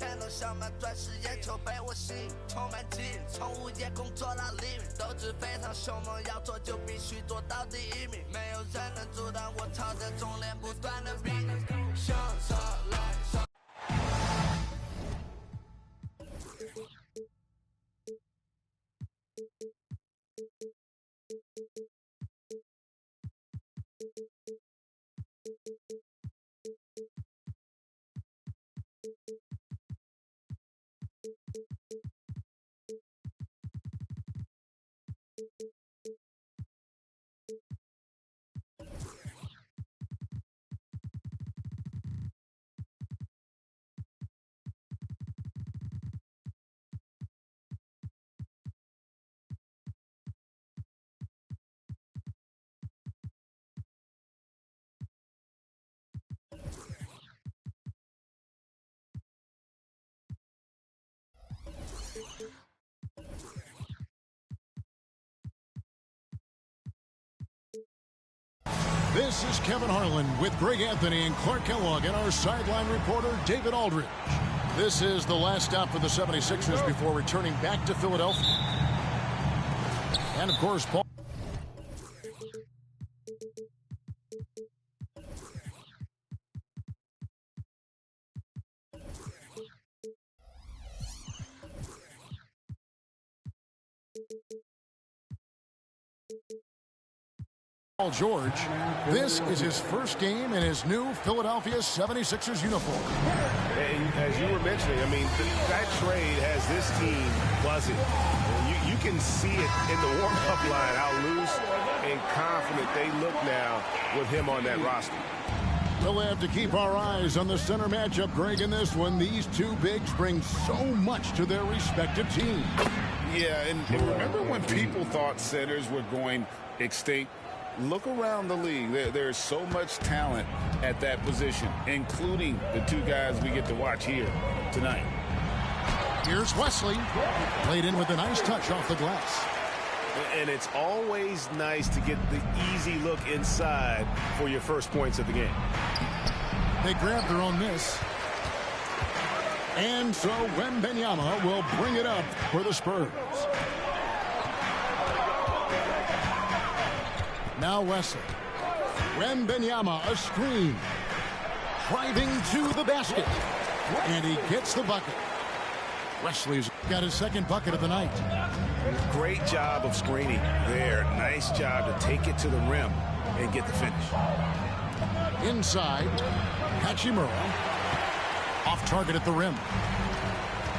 钱都想买钻石眼球被我吸引，充满记忆，从午夜工作到黎明，斗志非常凶猛，要做就必须做到第一名，没有人能阻挡我朝着终点不断的逼，向上来上。This is Kevin Harlan with Greg Anthony and Clark Kellogg and our sideline reporter, David Aldridge. This is the last stop for the 76ers before returning back to Philadelphia. And, of course, Paul. Paul George. This is his first game in his new Philadelphia 76ers uniform. And as you were mentioning, I mean, that trade has this team buzzing. You can see it in the warm-up line, how loose and confident they look now with him on that roster. We'll have to keep our eyes on the center matchup, Greg, in this one. These two bigs bring so much to their respective teams. Yeah, and remember when people thought centers were going extinct? Look around the league. There's so much talent at that position, including the two guys we get to watch here tonight. Here's Wesley. Played in with a nice touch off the glass. And it's always nice to get the easy look inside for your first points of the game. They grab their own miss. And so Wembanyama will bring it up for the Spurs. Now Wesley. Wembanyama, a screen. Driving to the basket. And he gets the bucket. Wesley's got his second bucket of the night. Great job of screening there. Nice job to take it to the rim and get the finish. Inside, Hachimura. Off target at the rim.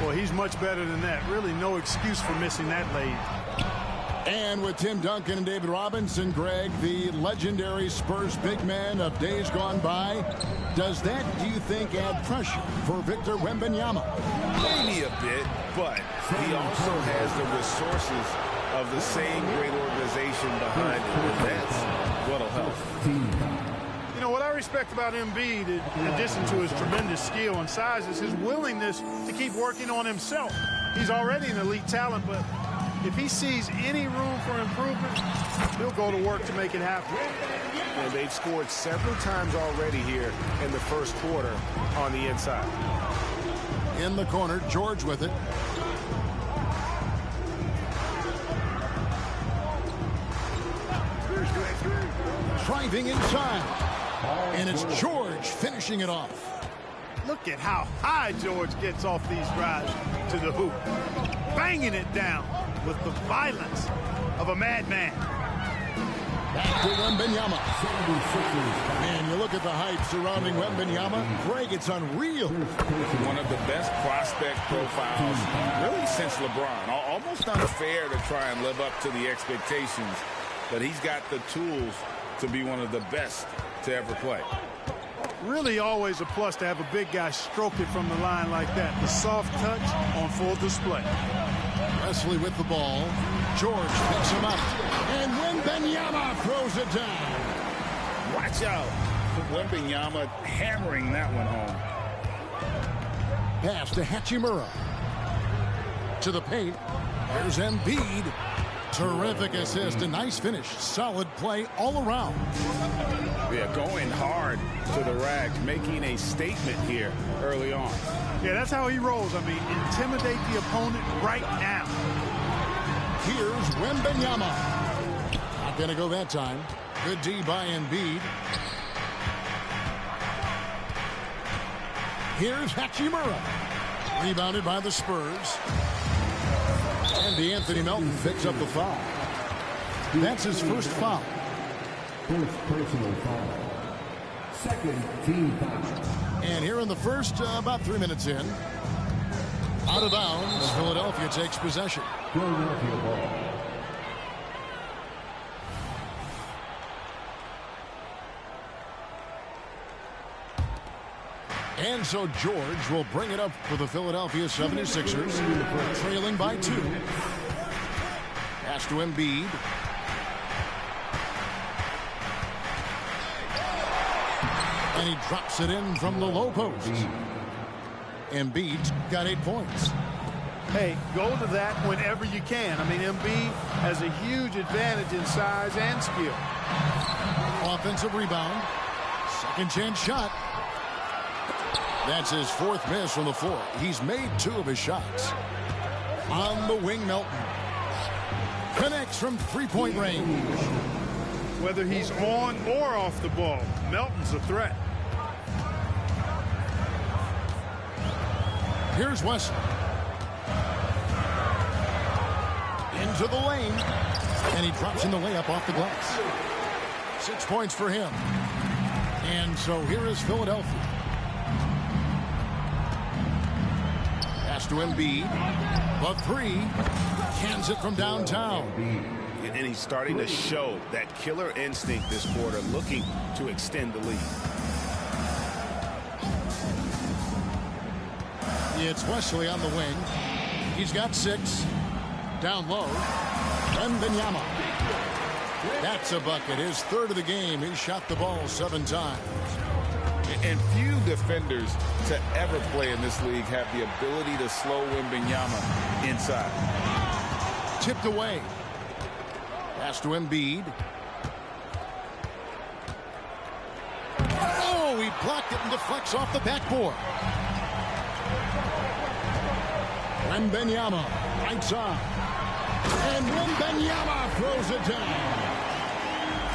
Well, he's much better than that. Really no excuse for missing that lead. And with Tim Duncan and David Robinson, Greg, the legendary Spurs big man of days gone by, does that, do you think, add pressure for Victor Wembanyama? Maybe a bit, but he also has the resources of the same great organization behind him, and that's what'll help. You know, what I respect about Embiid, in addition to his tremendous skill and size, is his willingness to keep working on himself. He's already an elite talent, but if he sees any room for improvement, he'll go to work to make it happen. And they've scored several times already here in the first quarter on the inside. In the corner, George with it. Driving inside. And it's George finishing it off. Look at how high George gets off these drives to the hoop. Banging it down with the violence of a madman. Back to Wembanyama. Man, you look at the hype surrounding Wembanyama. Greg, it's unreal. One of the best prospect profiles really since LeBron. Almost unfair to try and live up to the expectations, but he's got the tools to be one of the best to ever play. Really always a plus to have a big guy stroke it from the line like that. The soft touch on full display. Wesley with the ball. George picks him up. And Wembanyama throws it down. Watch out. Wembanyama hammering that one home. Pass to Hachimura. To the paint. There's Embiid. Terrific assist. A nice finish. Solid play all around. Yeah, going hard to the rack, making a statement here early on. Yeah, that's how he rolls. I mean, intimidate the opponent right now. Here's Wembanyama. Not going to go that time. Good D by Embiid. Here's Hachimura. Rebounded by the Spurs. And DeAnthony Melton picks up the foul. That's his first foul. First personal foul. Second team foul. And here in the first, about 3 minutes in. Out of bounds, Philadelphia takes possession. Philadelphia ball. And so George will bring it up for the Philadelphia 76ers, trailing by 2. Pass to Embiid. And he drops it in from the low post. Embiid's got 8 points. Hey, go to that whenever you can. I mean, Embiid has a huge advantage in size and skill. Offensive rebound. Second chance shot. That's his 4th miss from the floor. He's made 2 of his shots. On the wing, Melton. Connects from 3-point range. Whether he's on or off the ball, Melton's a threat. Here's Wesley. Into the lane. And he drops in the layup off the glass. 6 points for him. And so here is Philadelphia. Pass to Embiid. The 3. Cans it from downtown. And he's starting to show that killer instinct this quarter, looking to extend the lead. It's Wesley on the wing. He's got 6. Down low. Wembanyama. That's a bucket. His 3rd of the game. He shot the ball 7 times. And few defenders to ever play in this league have the ability to slow Wembanyama inside. Tipped away. Pass to Embiid. Oh, he blocked it and deflects off the backboard. Wembanyama, right side. And Wembanyama throws it down.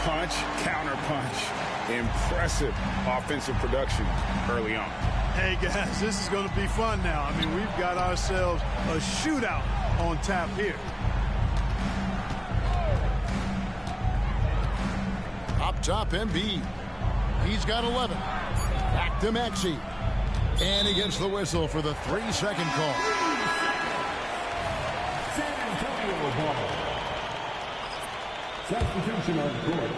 Punch, counter punch. Impressive offensive production early on. Hey, guys, this is going to be fun now. I mean, we've got ourselves a shootout on tap here. Up top, Embiid. He's got 11. Back to Maxey. And he gets the whistle for the 3-second call. San Antonio ball. Substitution on the court.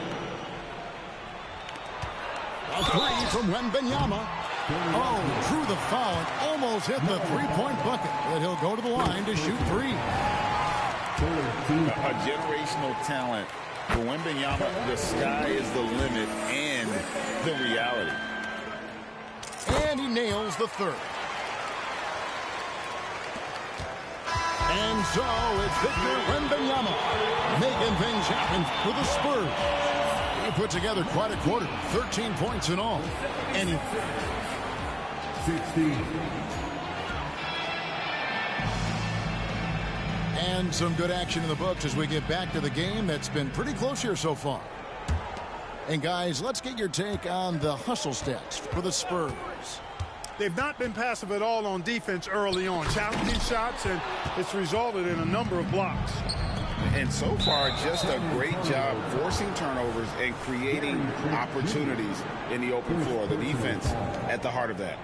A 3 from Wembanyama. Oh, drew the foul and almost hit the 3-point bucket. But he'll go to the line to shoot 3. A generational talent. For Wembanyama, the sky is the limit and the reality. And he nails the 3rd. And so it's Victor Wembanyama making things happen for the Spurs. He put together quite a quarter, 13 points in all. And 16. And some good action in the books as we get back to the game that's been pretty close here so far. And guys, let's get your take on the hustle stats for the Spurs. They've not been passive at all on defense early on. Challenging shots, and it's resulted in a number of blocks. And so far, just a great job forcing turnovers and creating opportunities in the open floor. The defense at the heart of that.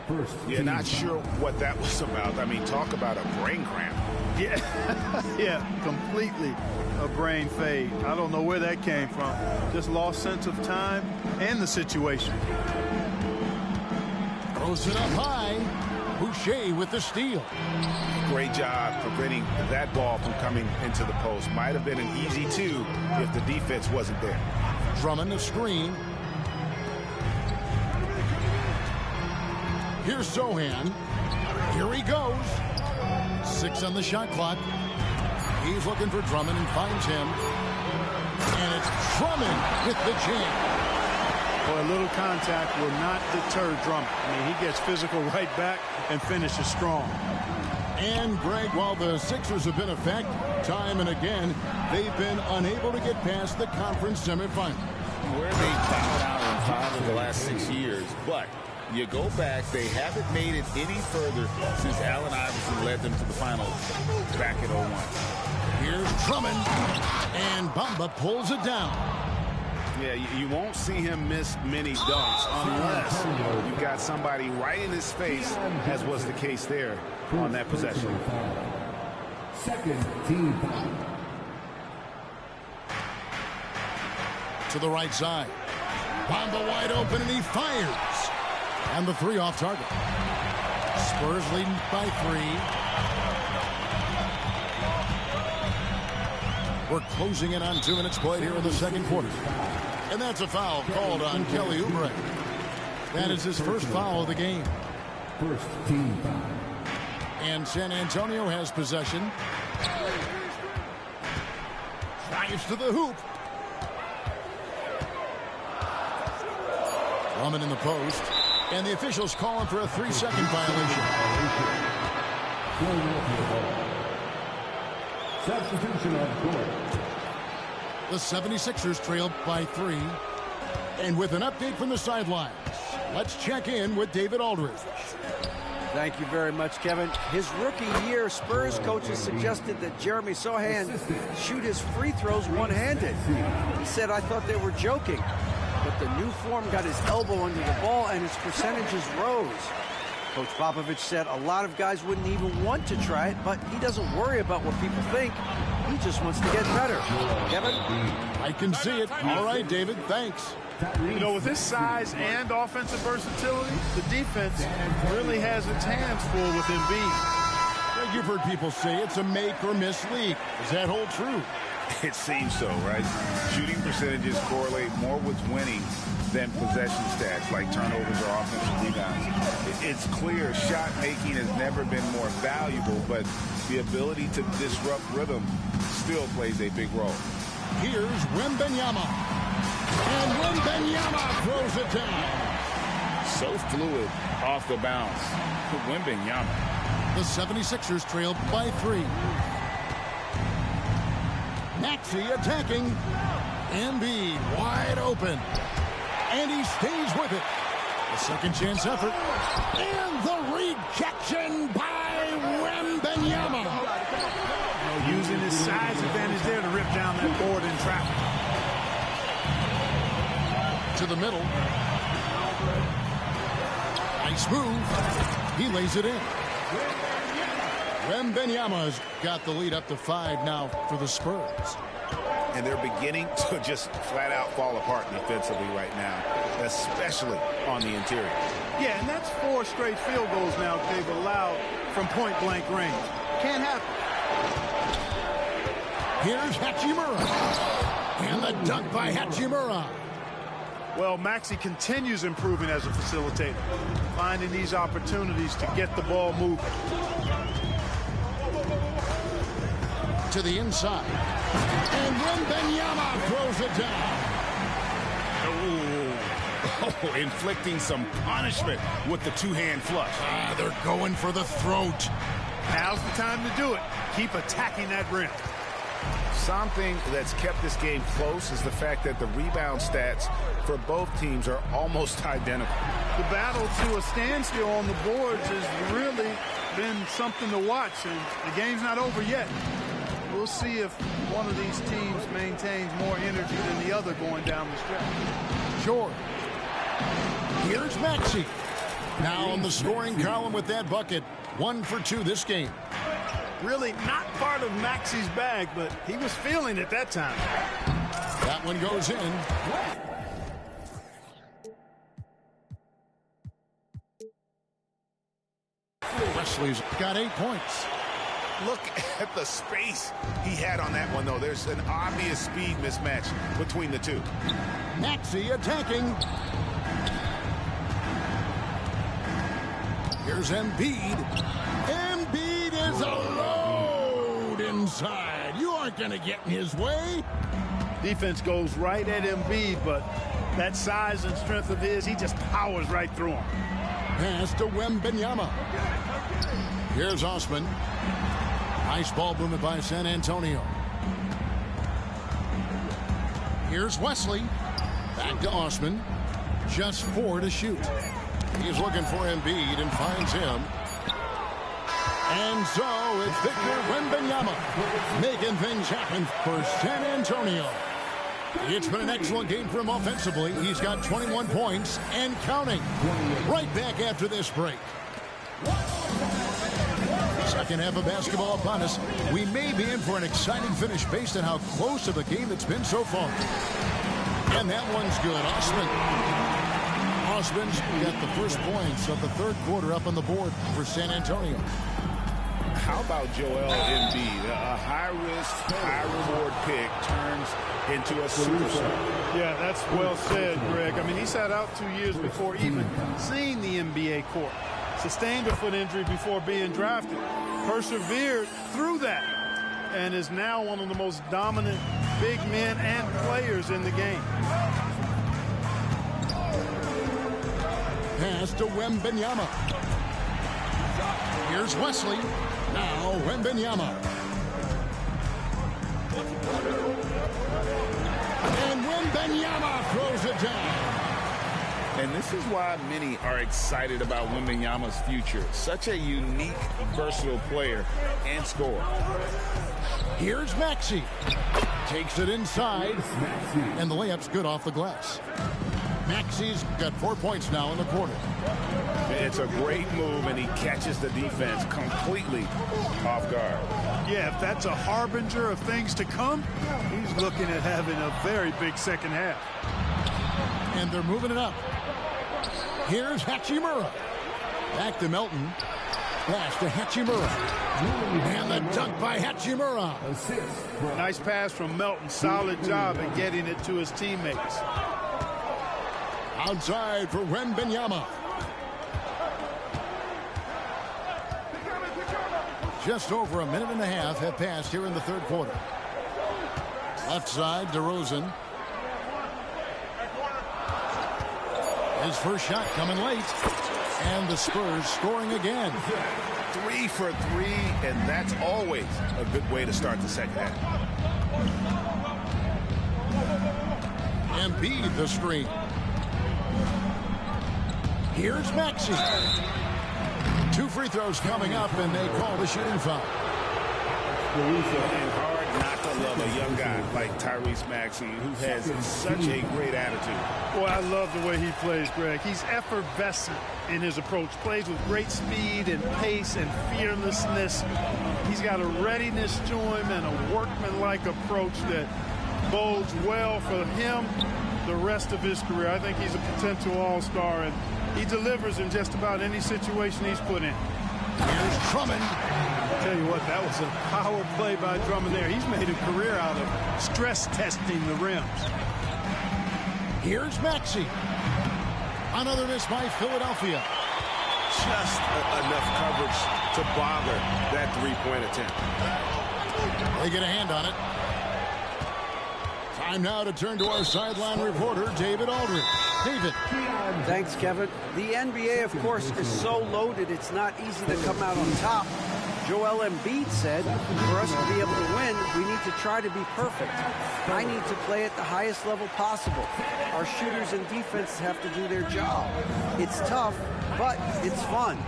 You're not sure what that was about. I mean, talk about a brain cramp. Yeah, yeah, completely a brain fade. I don't know where that came from. Just lost sense of time and the situation. Throws it up high. Boucher with the steal. Great job preventing that ball from coming into the post. Might have been an easy 2 if the defense wasn't there. Drummond the screen. Here's Zohan. Here he goes. 6 on the shot clock. He's looking for Drummond and finds him. And it's Drummond with the jam. or a little contact will not deter Drummond. I mean, he gets physical right back and finishes strong. And, Greg, while the Sixers have been a fact time and again, they've been unable to get past the conference semifinal. Where they bowed out in 5 of the last 6 years, but you go back, they haven't made it any further since Allen Iverson led them to the finals back in 01. Here's Drummond, and Bamba pulls it down. Yeah, you won't see him miss many dunks unless you've got somebody right in his face, as was the case there on that possession. Second team foul. To the right side. Bamba wide open, and he fires. And the three off target. Spurs leading by 3. We're closing in on 2 minutes played here in the second quarter. And that's a foul called on Kelly Oubre. That is his first foul of the game. First team foul. And San Antonio has possession. Drives to the hoop. Drummond in the post. And the officials calling for a 3-second violation. Substitution on court. The 76ers trail by 3. And with an update from the sidelines, let's check in with David Aldridge. Thank you very much, Kevin. His rookie year, Spurs coaches suggested that Jeremy Sohan shoot his free throws one-handed. He said, I thought they were joking. But the new form got his elbow under the ball and his percentages rose. Coach Popovich said a lot of guys wouldn't even want to try it, but he doesn't worry about what people think. He just wants to get better. Kevin? I can see it. All right, David. Thanks. You know, with his size and offensive versatility, the defense really has its hands full with Embiid. Greg, you've heard people say it's a make-or-miss league. Does that hold true? It seems so, right? Shooting percentages correlate more with winning than possession stats like turnovers or offensive rebounds. It's clear shot making has never been more valuable, but the ability to disrupt rhythm still plays a big role. Here's Wembanyama. And Wembanyama throws it down. So fluid off the bounce. Wembanyama. The 76ers trail by 3. Maxey attacking. Embiid wide open. And he stays with it. A second chance effort. And the rejection by Wembanyama. Using his size advantage there to rip down that board in traffic. To the middle. Nice move. He lays it in. Wembanyama's got the lead up to 5 now for the Spurs. And they're beginning to just flat out fall apart defensively right now, especially on the interior. Yeah, and that's 4 straight field goals now they've allowed from point-blank range. Can't happen. Here's Hachimura. And the dunk by Hachimura. Well, Maxey continues improving as a facilitator, finding these opportunities to get the ball moving. To the inside. And Wembanyama throws it down. Oh, inflicting some punishment with the two-hand flush. They're going for the throat. Now's the time to do it. Keep attacking that rim. Something that's kept this game close is the fact that the rebound stats for both teams are almost identical. The battle to a standstill on the boards has really been something to watch, and the game's not over yet. We'll see if one of these teams maintains more energy than the other going down the stretch. Sure. Here's Maxey. Now on the scoring column with that bucket. 1 for 2 this game. Really not part of Maxey's bag, but he was feeling it that time. That one goes in. Wesley's got 8 points. Look at the space he had on that one, though. There's an obvious speed mismatch between the two. Maxey attacking. Here's Embiid. Embiid is a load inside. You aren't going to get in his way. Defense goes right at Embiid, but That size and strength of his, he just powers right through him. Pass to Wembanyama. Here's Osman. Nice ball movement by San Antonio. Here's Wesley. Back to Osman. Just 4 to shoot. He's looking for Embiid and finds him. And so it's Victor Wembanyama making things happen for San Antonio. It's been an excellent game for him offensively. He's got 21 points and counting. Right back after this break. Second half of basketball upon us. We may be in for an exciting finish based on how close of a game it's been so far. And that one's good. Osman's got the first points of the third quarter up on the board for San Antonio. How about Joel Embiid? A high-risk, high-reward pick turns into a superstar. Yeah, that's well said, Greg. I mean, he sat out 2 years before even seeing the NBA court. Sustained a foot injury before being drafted. Persevered through that and is now one of the most dominant big men and players in the game. Pass to Wembanyama. Here's Wesley. Now Wembanyama. And Wembanyama throws it down. And this is why many are excited about Wembanyama's future. Such a unique, versatile player and scorer. Here's Maxey. Takes it inside. And the layup's good off the glass. Maxey's got 4 points now in the quarter. It's a great move, and he catches the defense completely off guard. Yeah, if that's a harbinger of things to come, he's looking at having a very big second half. And they're moving it up. Here's Hachimura. Back to Melton. Pass to Hachimura. And the dunk by Hachimura. Nice pass from Melton. Solid job in getting it to his teammates. Outside for Wembanyama. Just over a minute and a half have passed here in the third quarter. Left side, DeRozan. His first shot coming late. And the Spurs scoring again. 3 for 3, and that's always a good way to start the second half. Embiid the screen. Here's Maxey. 2 free throws coming up, and they call the shooting foul. And hard not to love a young guy like Tyrese Maxey, who has such a great attitude. Boy, I love the way he plays, Greg. He's effervescent in his approach. Plays with great speed and pace and fearlessness. He's got a readiness to him and a workmanlike approach that bodes well for him the rest of his career. I think he's a potential all-star, and he delivers in just about any situation he's put in. Here's Drummond. I'll tell you what, that was a power play by Drummond there. He's made a career out of stress testing the rims. Here's Maxey. Another miss by Philadelphia. Just enough coverage to bother that three-point attempt. They get a hand on it. Time now to turn to our sideline reporter, David Aldridge. David. Thanks, Kevin. The NBA, of course, is so loaded, it's not easy to come out on top. Joel Embiid said, for us to be able to win, we need to try to be perfect. I need to play at the highest level possible. Our shooters and defenses have to do their job. It's tough, but it's fun.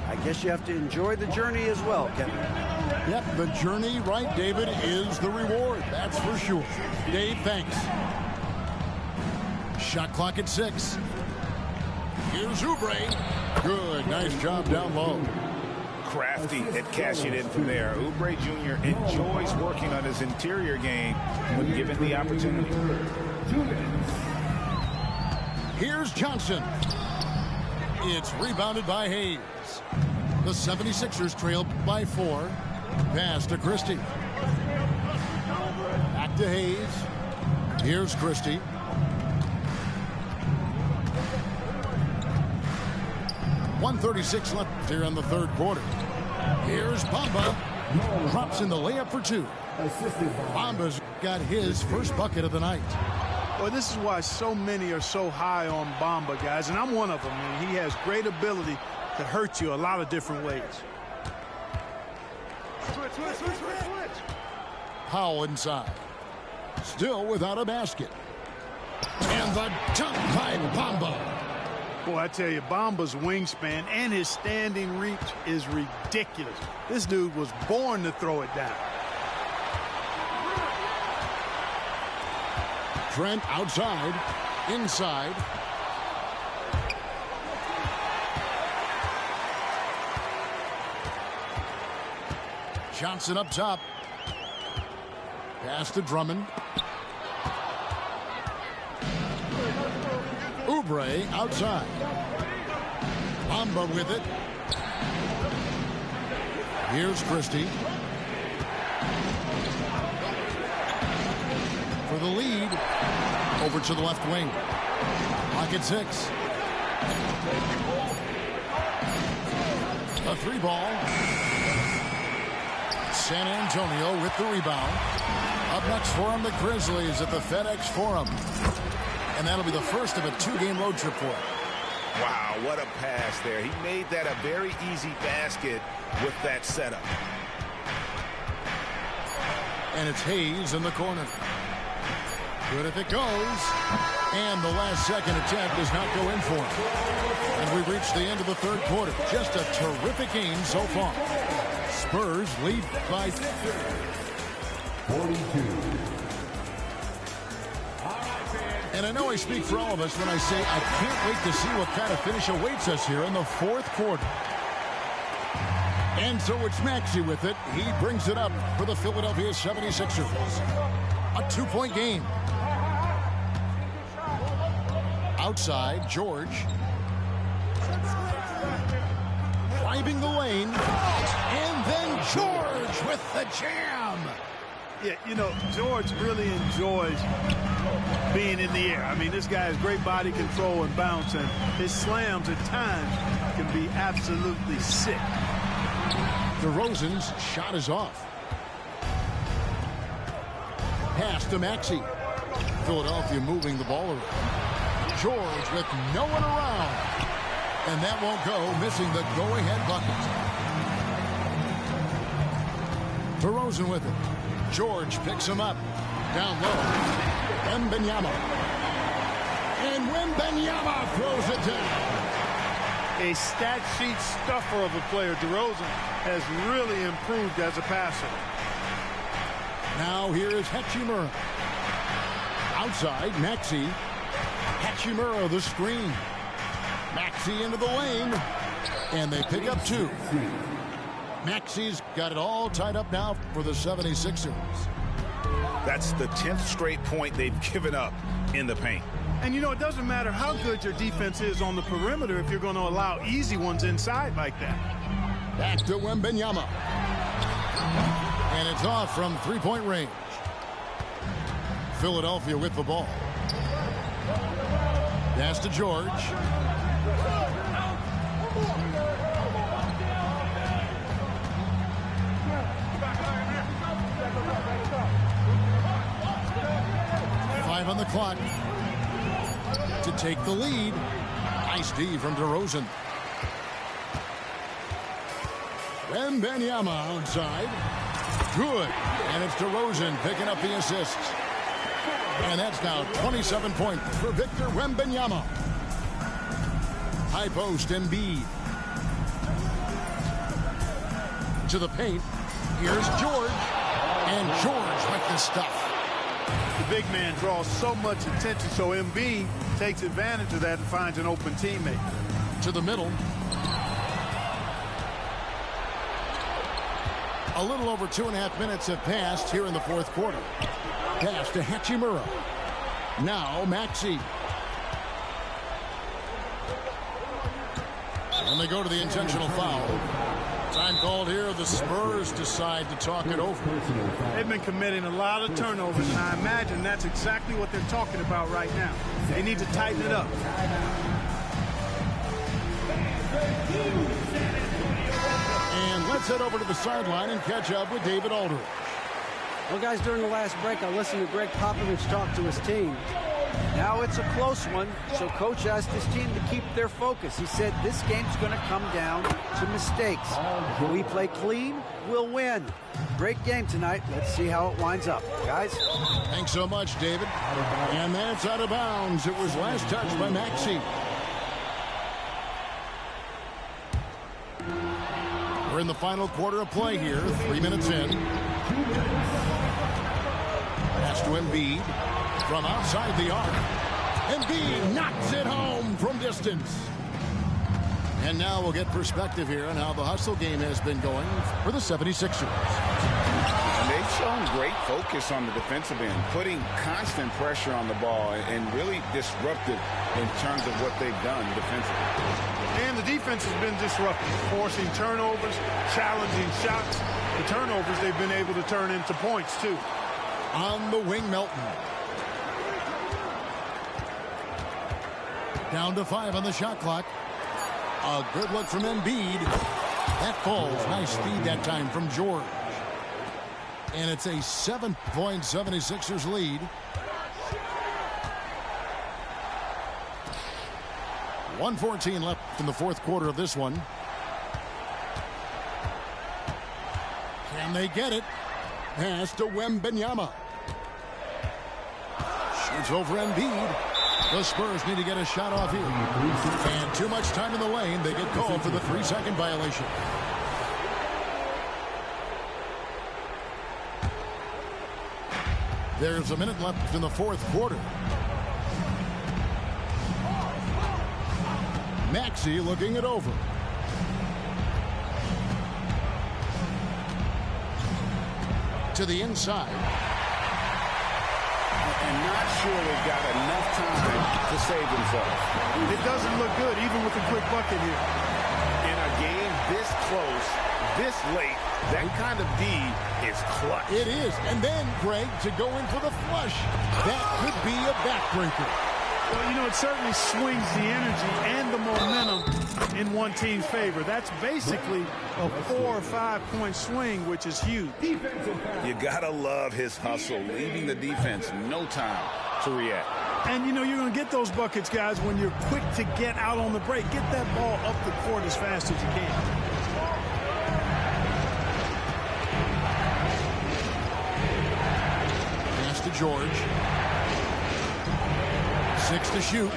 I guess you have to enjoy the journey as well, Kevin. Yep, the journey, right, David, is the reward. That's for sure. Dave, thanks. Shot clock at 6. Here's Oubre. Good, nice job down low. Crafty at cashing in from there. Oubre Jr. enjoys working on his interior game when given the opportunity. Here's Johnson. It's rebounded by Hayes. The 76ers trail by 4. Pass to Christie. Back to Hayes. Here's Christie. .136 left here in the third quarter. Here's Bamba. Drops in the layup for 2. Bamba's got his first bucket of the night. Well, this is why so many are so high on Bamba, guys, and I'm one of them. And he has great ability to hurt you a lot of different ways. Switch. Powell inside. Still without a basket. And the dunk by Bamba. Boy, I tell you, Bamba's wingspan and his standing reach is ridiculous. This dude was born to throw it down. Trent outside, inside. Johnson up top. Pass to Drummond. Oubre outside. Bamba with it. Here's Christie. For the lead. Over to the left wing. Clock at 6. A 3 ball. San Antonio with the rebound. Up next for them, the Grizzlies at the FedEx Forum. And that'll be the first of a 2-game road trip for him. Wow, what a pass there. He made that a very easy basket with that setup. And it's Hayes in the corner. Good if it goes. And the last second attempt does not go in for him. And we've reached the end of the third quarter. Just a terrific game so far. Spurs lead by 42. And I know I speak for all of us when I say I can't wait to see what kind of finish awaits us here in the fourth quarter. And so it's Maxey with it. He brings it up for the Philadelphia 76ers. A 2-point game. Outside, George. Driving the lane. And then George with the jam. Yeah, you know, George really enjoys being in the air. I mean, this guy has great body control and bounce, and his slams at times can be absolutely sick. DeRozan's shot is off. Pass to Maxey. Philadelphia moving the ball around. George with no one around. And that won't go, missing the go-ahead bucket. DeRozan with it. George picks him up. Down low. Wembanyama. And Wembanyama throws it down. A stat sheet stuffer of a player. DeRozan has really improved as a passer. Now here is Hachimura. Outside, Maxey. Hachimura the screen. Maxey into the lane. And they pick up 2. Maxey's got it all tied up now for the 76ers. That's the 10th straight point they've given up in the paint. And, you know, it doesn't matter how good your defense is on the perimeter if you're going to allow easy ones inside like that. Back to Wembanyama. And it's off from 3-point range. Philadelphia with the ball. Pass to George. On the clock to take the lead. Nice D from DeRozan. Wembanyama outside. Good. And it's DeRozan picking up the assists. And that's now 27 points for Victor Wembanyama. High post Embiid. To the paint. Here's George. And George with the stuff. The big man draws so much attention, so Embiid takes advantage of that and finds an open teammate. To the middle. A little over 2.5 minutes have passed here in the fourth quarter. Pass to Hachimura. Now Maxey. And they go to the intentional foul. Time called here. The Spurs decide to talk it over. They've been committing a lot of turnovers, and I imagine that's exactly what they're talking about right now. They need to tighten it up. And let's head over to the sideline and catch up with David Aldridge. Well, guys, during the last break, I listened to Greg Popovich talk to his team. Now it's a close one, so coach asked his team to keep their focus. He said this game's going to come down to mistakes. If we play clean, we'll win. Great game tonight. Let's see how it winds up. Guys? Thanks so much, David. And that's out of bounds. It was last touched by Maxey. We're in the final quarter of play here. 3 minutes in. Pass to Embiid from outside the arc. Embiid knocks it home from distance. And now we'll get perspective here on how the hustle game has been going for the 76ers. And they've shown great focus on the defensive end, putting constant pressure on the ball and really disruptive in terms of what they've done defensively. And the defense has been disruptive, forcing turnovers, challenging shots. The turnovers they've been able to turn into points, too. On the wing, Melton. Down to 5 on the shot clock. A good look from Embiid. That falls. Nice speed that time from George. And it's a 7-point 76ers lead. 1:14 left in the fourth quarter of this one. Can they get it? Pass to Wembanyama. Shoots over Embiid. The Spurs need to get a shot off here. And too much time in the lane. They get called for the 3-second violation. There's a minute left in the fourth quarter. Maxey looking it over. To the inside. And not sure they've got enough time to save themselves. It doesn't look good, even with a quick bucket here. In a game this close, this late, that kind of D is clutch. It is. And then, Greg, to go in for the flush. That could be a backbreaker. Well, you know, it certainly swings the energy and the momentum in one team's favor. That's basically a 4 or 5 point swing, which is huge. You gotta love his hustle, leaving the defense no time to react. And, you know, you're going to get those buckets, guys, when you're quick to get out on the break. Get that ball up the court as fast as you can. Pass to George. 6 to shoot.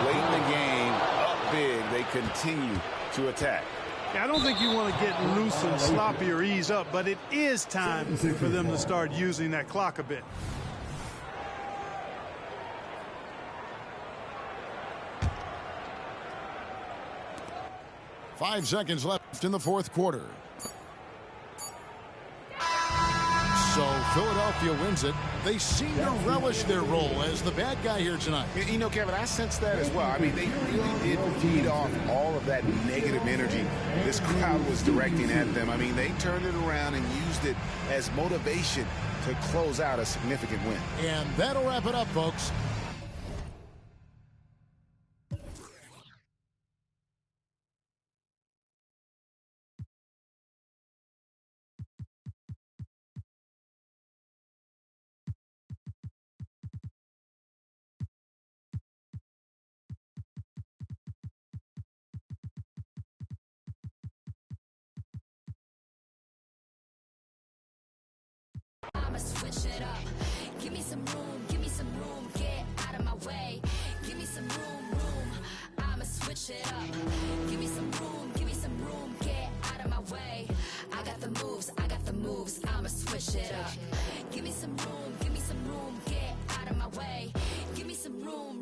Late in the game, up big, they continue to attack. I don't think you want to get loose and sloppy or ease up, but it is time for them to start using that clock a bit. Five seconds left in the fourth quarter. So Philadelphia wins it. They seem to relish their role as the bad guy here tonight. You know, Kevin, I sense that as well. I mean, they really did feed off all of that negative energy this crowd was directing at them. I mean, they turned it around and used it as motivation to close out a significant win. And that'll wrap it up, folks. I'ma switch it up. Give me some room, get out of my way. Give me some room, I'ma switch it up. Give me some room, get out of my way. I got the moves, I'ma switch it up. Give me some room, get out of my way. Give me some room.